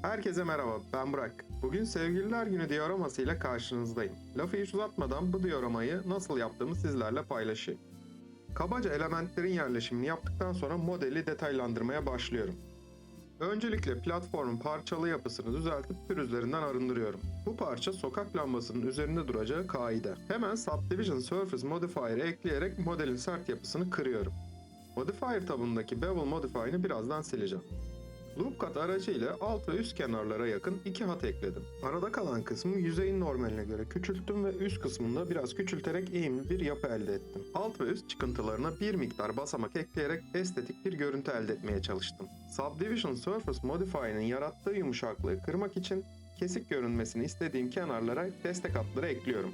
Herkese merhaba, ben Burak. Bugün Sevgililer Günü dioramasıyla karşınızdayım. Lafı hiç uzatmadan bu dioramayı nasıl yaptığımı sizlerle paylaşayım. Kabaca elementlerin yerleşimini yaptıktan sonra modeli detaylandırmaya başlıyorum. Öncelikle platformun parçalı yapısını düzeltip pürüzlerinden arındırıyorum. Bu parça sokak lambasının üzerinde duracağı kaide. Hemen Subdivision Surface Modifier'ı ekleyerek modelin sert yapısını kırıyorum. Modifier tabındaki Bevel Modifier'ını birazdan sileceğim. Loop Cut aracıyla alt ve üst kenarlara yakın iki hat ekledim. Arada kalan kısmı yüzeyin normaline göre küçülttüm ve üst kısmında biraz küçülterek eğimli bir yapı elde ettim. Alt ve üst çıkıntılarına bir miktar basamak ekleyerek estetik bir görüntü elde etmeye çalıştım. Subdivision Surface Modifier'ın yarattığı yumuşaklığı kırmak için kesik görünmesini istediğim kenarlara destek hatları ekliyorum.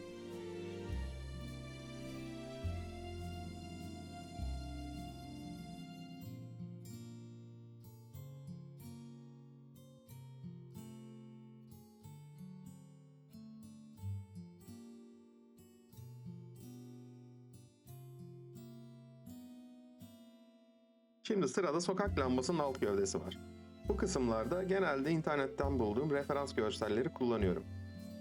Şimdi sırada sokak lambasının alt gövdesi var. Bu kısımlarda genelde internetten bulduğum referans görselleri kullanıyorum.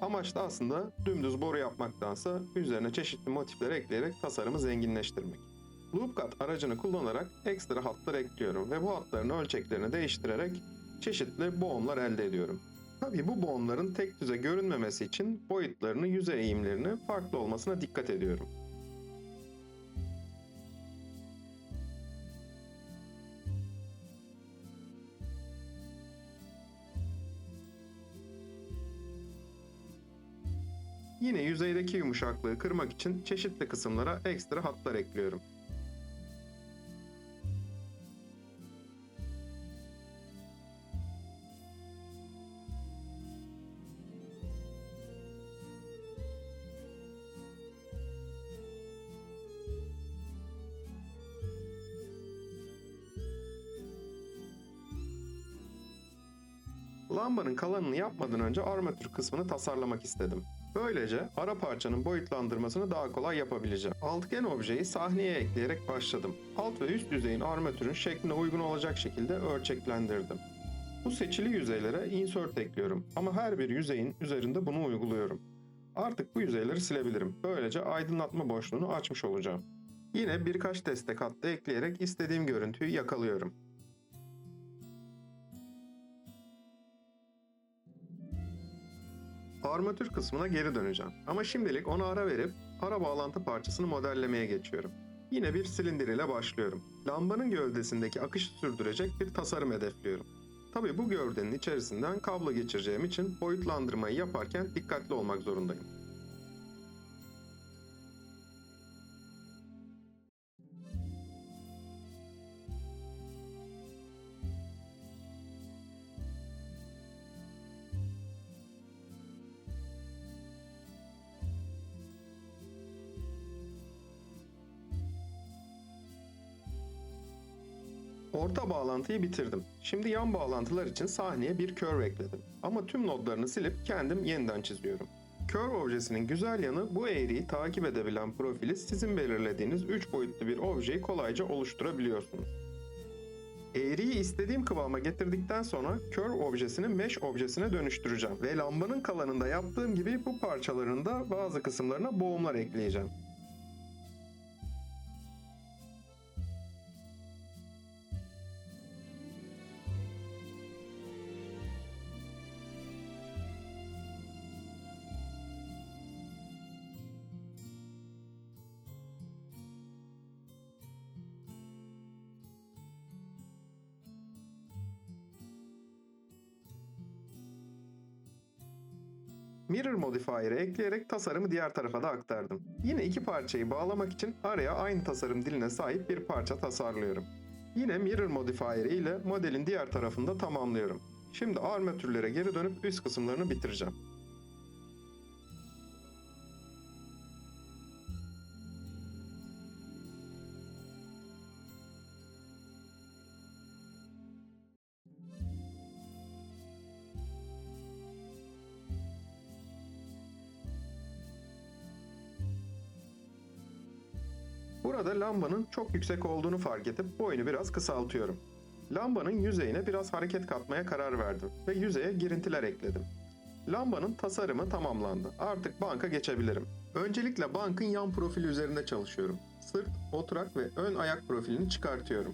Amaç da aslında dümdüz boru yapmaktansa üzerine çeşitli motifler ekleyerek tasarımı zenginleştirmek. Loop Cut aracını kullanarak ekstra hatlar ekliyorum ve bu hatların ölçeklerini değiştirerek çeşitli boğumlar elde ediyorum. Tabii bu boğumların tek düze görünmemesi için boyutlarını, yüzey eğimlerini farklı olmasına dikkat ediyorum. Yine yüzeydeki yumuşaklığı kırmak için çeşitli kısımlara ekstra hatlar ekliyorum. Lambanın kalanını yapmadan önce armatür kısmını tasarlamak istedim. Böylece ara parçanın boyutlandırmasını daha kolay yapabileceğim. Altıgen objeyi sahneye ekleyerek başladım. Alt ve üst yüzeyin armatürün şekline uygun olacak şekilde ölçeklendirdim. Bu seçili yüzeylere insert ekliyorum ama her bir yüzeyin üzerinde bunu uyguluyorum. Artık bu yüzeyleri silebilirim. Böylece aydınlatma boşluğunu açmış olacağım. Yine birkaç destek hattı ekleyerek istediğim görüntüyü yakalıyorum. Armatür kısmına geri döneceğim. Ama şimdilik ona ara verip ara bağlantı parçasını modellemeye geçiyorum. Yine bir silindir ile başlıyorum. Lambanın gövdesindeki akışı sürdürecek bir tasarım hedefliyorum. Tabii bu gövdenin içerisinden kablo geçireceğim için boyutlandırmayı yaparken dikkatli olmak zorundayım. Orta bağlantıyı bitirdim. Şimdi yan bağlantılar için sahneye bir curve ekledim. Ama tüm nodlarını silip kendim yeniden çiziyorum. Curve objesinin güzel yanı bu eğriyi takip edebilen profili sizin belirlediğiniz 3 boyutlu bir objeyi kolayca oluşturabiliyorsunuz. Eğriyi istediğim kıvama getirdikten sonra curve objesini mesh objesine dönüştüreceğim ve lambanın kalanında yaptığım gibi bu parçaların da bazı kısımlarına boğumlar ekleyeceğim. Mirror Modifier'ı ekleyerek tasarımı diğer tarafa da aktardım. Yine iki parçayı bağlamak için araya aynı tasarım diline sahip bir parça tasarlıyorum. Yine Mirror Modifier ile modelin diğer tarafını da tamamlıyorum. Şimdi armatürlere geri dönüp üst kısımlarını bitireceğim. Burada lambanın çok yüksek olduğunu fark edip boyunu biraz kısaltıyorum. Lambanın yüzeyine biraz hareket katmaya karar verdim ve yüzeye girintiler ekledim. Lambanın tasarımı tamamlandı. Artık banka geçebilirim. Öncelikle bankın yan profili üzerinde çalışıyorum. Sırt, oturak ve ön ayak profilini çıkartıyorum.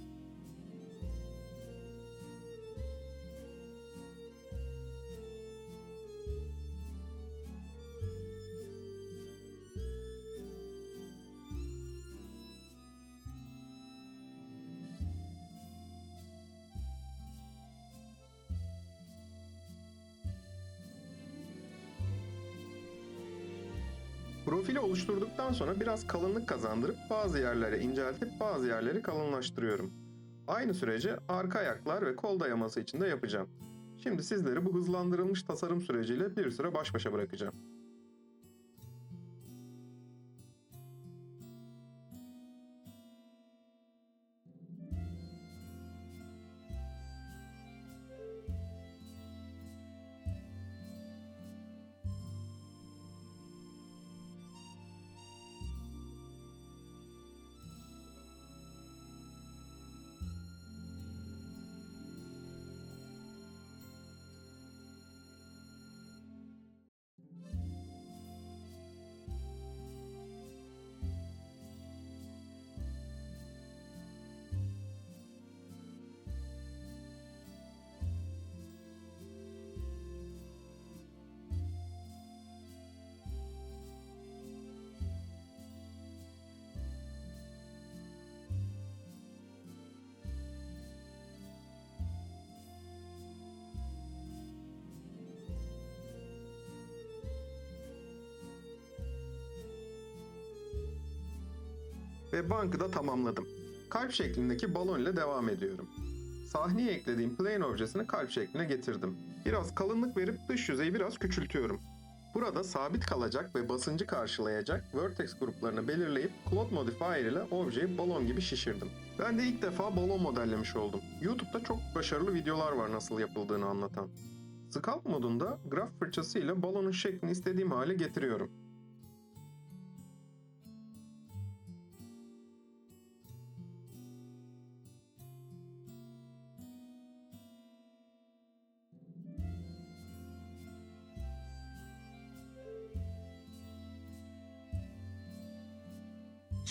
Profili oluşturduktan sonra biraz kalınlık kazandırıp bazı yerleri inceltip bazı yerleri kalınlaştırıyorum. Aynı süreci arka ayaklar ve kol dayaması için de yapacağım. Şimdi sizleri bu hızlandırılmış tasarım süreciyle bir süre baş başa bırakacağım. Ve bankı da tamamladım. Kalp şeklindeki balon ile devam ediyorum. Sahneye eklediğim plane objesini kalp şekline getirdim. Biraz kalınlık verip dış yüzeyi biraz küçültüyorum. Burada sabit kalacak ve basıncı karşılayacak vertex gruplarını belirleyip Cloud Modifier ile objeyi balon gibi şişirdim. Ben de ilk defa balon modellemiş oldum. YouTube'da çok başarılı videolar var nasıl yapıldığını anlatan. Sculpt modunda graf fırçası ile balonun şeklini istediğim hale getiriyorum.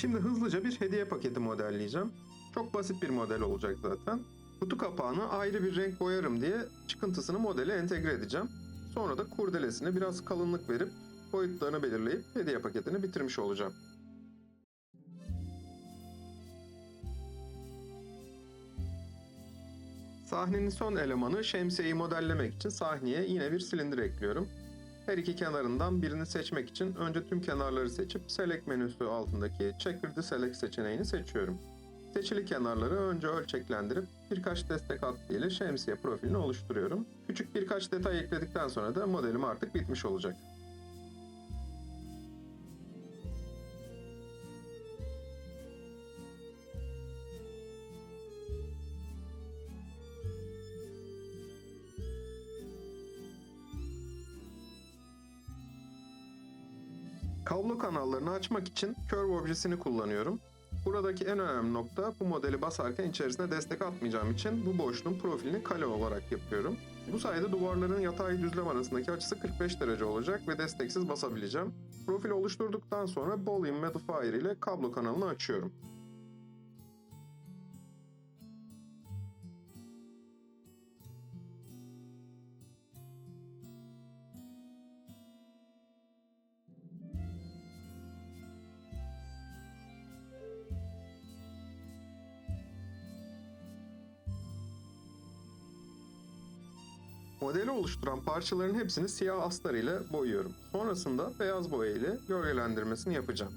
Şimdi hızlıca bir hediye paketi modelleyeceğim. Çok basit bir model olacak zaten. Kutu kapağını ayrı bir renk boyarım diye çıkıntısını modele entegre edeceğim. Sonra da kurdelesine biraz kalınlık verip boyutlarını belirleyip hediye paketini bitirmiş olacağım. Sahnenin son elemanı şemsiyeyi modellemek için sahneye yine bir silindir ekliyorum. Her iki kenarından birini seçmek için önce tüm kenarları seçip Select menüsü altındaki Checker the Select seçeneğini seçiyorum. Seçili kenarları önce ölçeklendirip birkaç destek hattı ile şemsiye profilini oluşturuyorum. Küçük birkaç detay ekledikten sonra da modelim artık bitmiş olacak. Kablo kanallarını açmak için Curve objesini kullanıyorum. Buradaki en önemli nokta bu modeli basarken içerisine destek atmayacağım için bu boşluğun profilini kare olarak yapıyorum. Bu sayede duvarların yatay düzlem arasındaki açısı 45 derece olacak ve desteksiz basabileceğim. Profili oluşturduktan sonra Volume Modifier ile kablo kanalını açıyorum. Modeli oluşturan parçaların hepsini siyah astar ile boyuyorum. Sonrasında beyaz boya ile gölgelendirmesini yapacağım.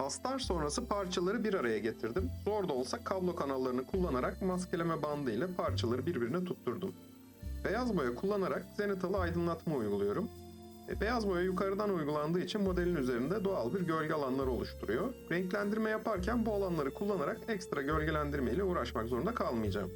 Astar sonrası parçaları bir araya getirdim. Zor da olsa kablo kanallarını kullanarak maskeleme bandı ile parçaları birbirine tutturdum. Beyaz boya kullanarak zenitalı aydınlatma uyguluyorum. Beyaz boya yukarıdan uygulandığı için modelin üzerinde doğal bir gölge alanları oluşturuyor. Renklendirme yaparken bu alanları kullanarak ekstra gölgelendirme ile uğraşmak zorunda kalmayacağım.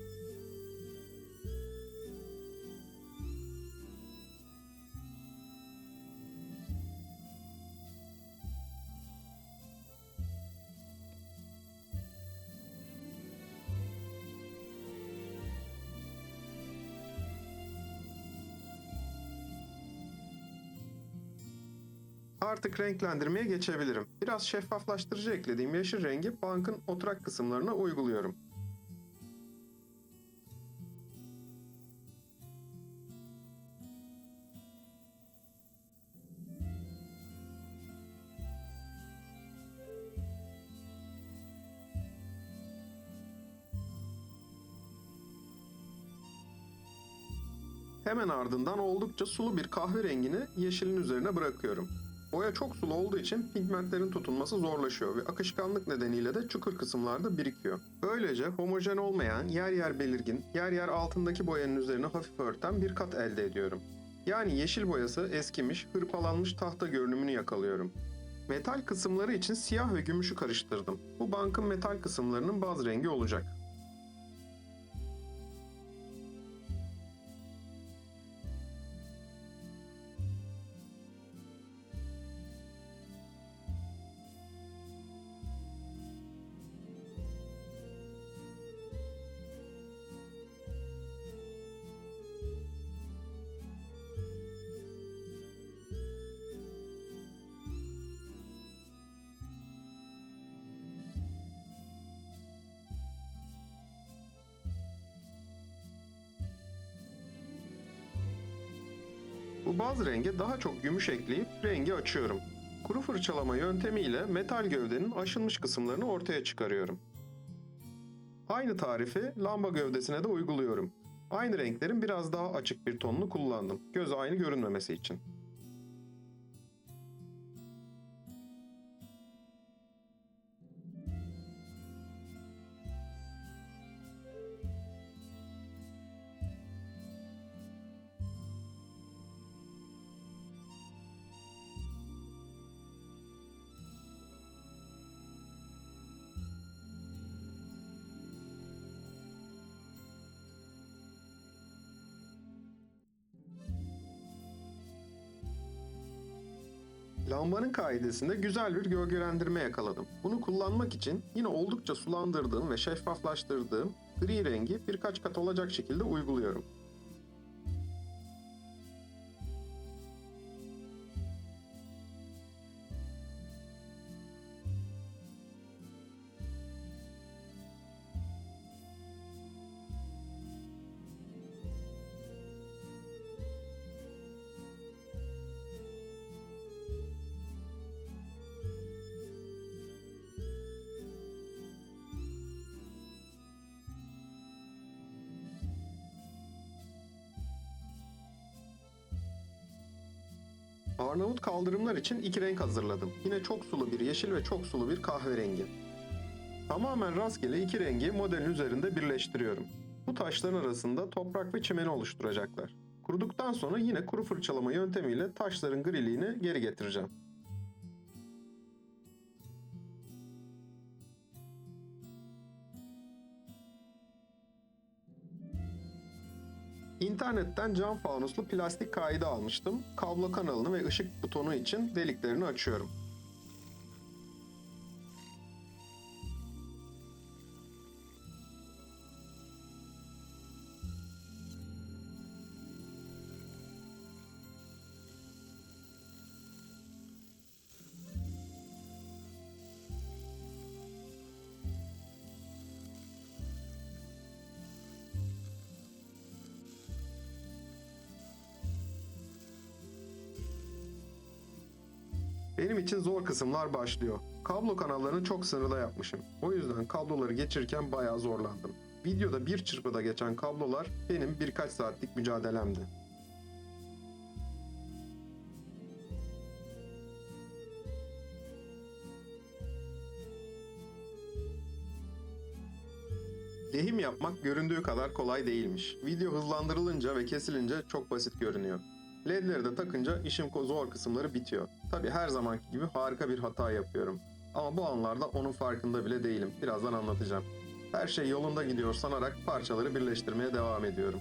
Artık renklendirmeye geçebilirim. Biraz şeffaflaştırıcı eklediğim yeşil rengi bankın oturak kısımlarına uyguluyorum. Hemen ardından oldukça sulu bir kahverengini yeşilin üzerine bırakıyorum. Boya çok sulu olduğu için pigmentlerin tutunması zorlaşıyor ve akışkanlık nedeniyle de çukur kısımlarda birikiyor. Böylece homojen olmayan, yer yer belirgin, yer yer altındaki boyanın üzerine hafif örten bir kat elde ediyorum. Yani yeşil boyası eskimiş, hırpalanmış tahta görünümünü yakalıyorum. Metal kısımları için siyah ve gümüşü karıştırdım. Bu bankın metal kısımlarının baz rengi olacak. Bu baz renge daha çok gümüş ekleyip rengi açıyorum. Kuru fırçalama yöntemiyle metal gövdenin aşınmış kısımlarını ortaya çıkarıyorum. Aynı tarifi lamba gövdesine de uyguluyorum. Aynı renklerin biraz daha açık bir tonunu kullandım. Göze aynı görünmemesi için. Lambanın kaidesinde güzel bir gölgelendirme yakaladım. Bunu kullanmak için yine oldukça sulandırdığım ve şeffaflaştırdığım gri rengi birkaç kat olacak şekilde uyguluyorum. Arnavut kaldırımlar için iki renk hazırladım. Yine çok sulu bir yeşil ve çok sulu bir kahverengi. Tamamen rastgele iki rengi modelin üzerinde birleştiriyorum. Bu taşların arasında toprak ve çimeni oluşturacaklar. Kuruduktan sonra yine kuru fırçalama yöntemiyle taşların griliğini geri getireceğim. İnternetten cam fanuslu plastik kaide almıştım. Kablo kanalını ve ışık butonu için deliklerini açıyorum. Benim için zor kısımlar başlıyor. Kablo kanallarını çok sınırda yapmışım. O yüzden kabloları geçirirken bayağı zorlandım. Videoda bir çırpıda geçen kablolar benim birkaç saatlik mücadelemdi. Lehim yapmak göründüğü kadar kolay değilmiş. Video hızlandırılınca ve kesilince çok basit görünüyor. LED'leri de takınca işin zor kısımları bitiyor. Tabi her zamanki gibi harika bir hata yapıyorum. Ama bu anlarda onun farkında bile değilim. Birazdan anlatacağım. Her şey yolunda gidiyor sanarak parçaları birleştirmeye devam ediyorum.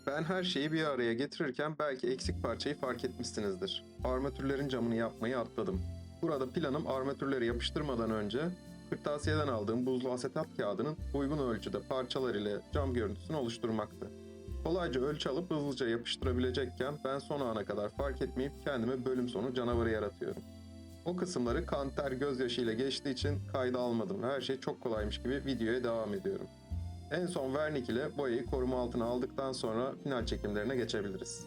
Ben her şeyi bir araya getirirken belki eksik parçayı fark etmişsinizdir. Armatürlerin camını yapmayı atladım. Burada planım armatürleri yapıştırmadan önce kırtasiyeden aldığım buzlu asetat kağıdının uygun ölçüde parçalar ile cam görüntüsünü oluşturmaktı. Kolayca ölçü alıp hızlıca yapıştırabilecekken ben son ana kadar fark etmeyip kendime bölüm sonu canavarı yaratıyorum. O kısımları kan, ter, gözyaşı ile geçtiği için kayda almadım ve her şey çok kolaymış gibi videoya devam ediyorum. En son vernik ile boyayı koruma altına aldıktan sonra final çekimlerine geçebiliriz.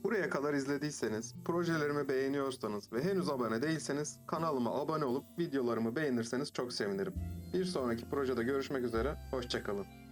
Buraya kadar izlediyseniz, projelerimi beğeniyorsanız ve henüz abone değilseniz kanalıma abone olup videolarımı beğenirseniz çok sevinirim. Bir sonraki projede görüşmek üzere, hoşça kalın.